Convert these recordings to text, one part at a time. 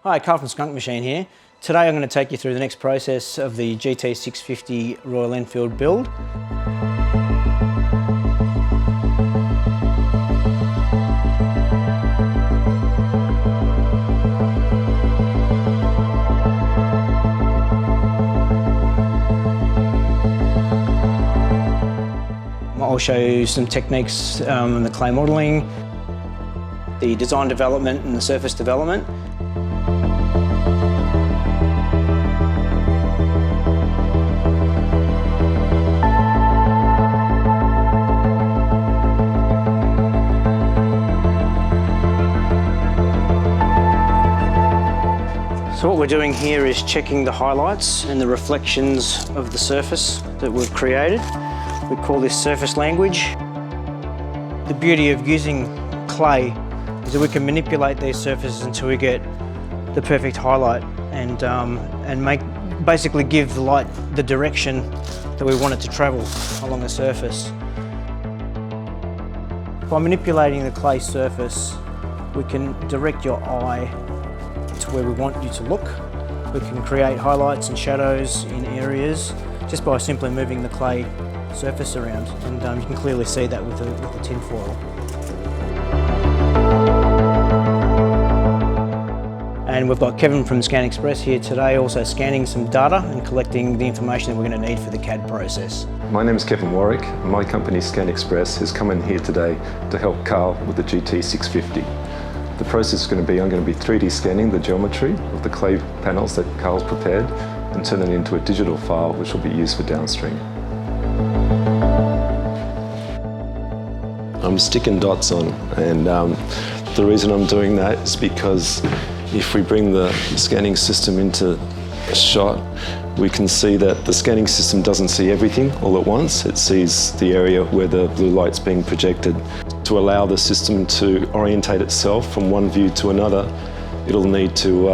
Hi, Carl from Skunk Machine here. Today I'm going to take you through the next process of the GT650 Royal Enfield build. I'll show you some techniques in the clay modelling, the design development and the surface development. So what we're doing here is checking the highlights and the reflections of the surface that we've created. We call this surface language. The beauty of using clay is that we can manipulate these surfaces until we get the perfect highlight and basically give the light the direction that we want it to travel along the surface. By manipulating the clay surface, we can direct your eye to where we want you to look. We can create highlights and shadows in areas just by simply moving the clay surface around, and you can clearly see that with the tin foil. And we've got Kevin from Scan Express here today, also scanning some data and collecting the information that we're going to need for the CAD process. My name is Kevin Warwick, and my company Scan Express has come in here today to help Carl with the GT650. The process is going to be, I'm going to be 3D scanning the geometry of the clay panels that Carl's prepared and turn it into a digital file which will be used for downstream. I'm sticking dots on, and the reason I'm doing that is because if we bring the scanning system into a shot, we can see that the scanning system doesn't see everything all at once. It sees the area where the blue light's being projected. To allow the system to orientate itself from one view to another, it'll need to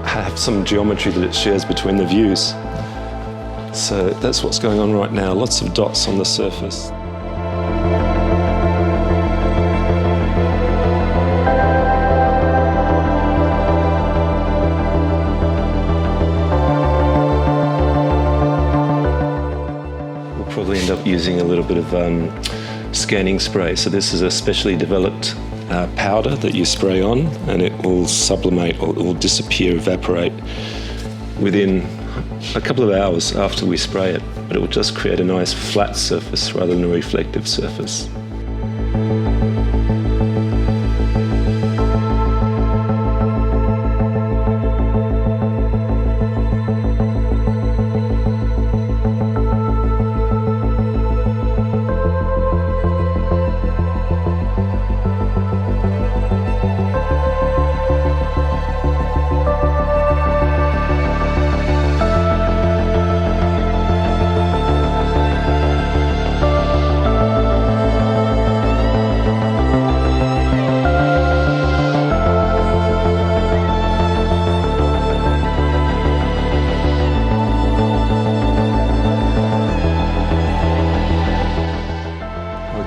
have some geometry that it shares between the views. So that's what's going on right now, lots of dots on the surface. Probably end up using a little bit of scanning spray. So this is a specially developed powder that you spray on, and it will sublimate, or it will disappear, evaporate within a couple of hours after we spray it, but it will just create a nice flat surface rather than a reflective surface.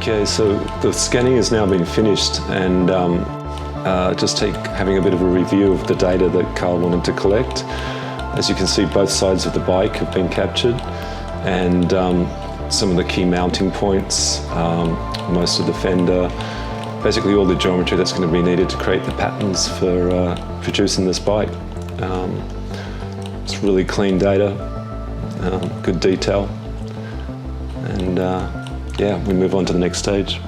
Okay, so the scanning has now been finished, and just having a bit of a review of the data that Carl wanted to collect. As you can see, both sides of the bike have been captured, and some of the key mounting points, most of the fender, basically all the geometry that's going to be needed to create the patterns for producing this bike. It's really clean data, good detail, and yeah, we move on to the next stage.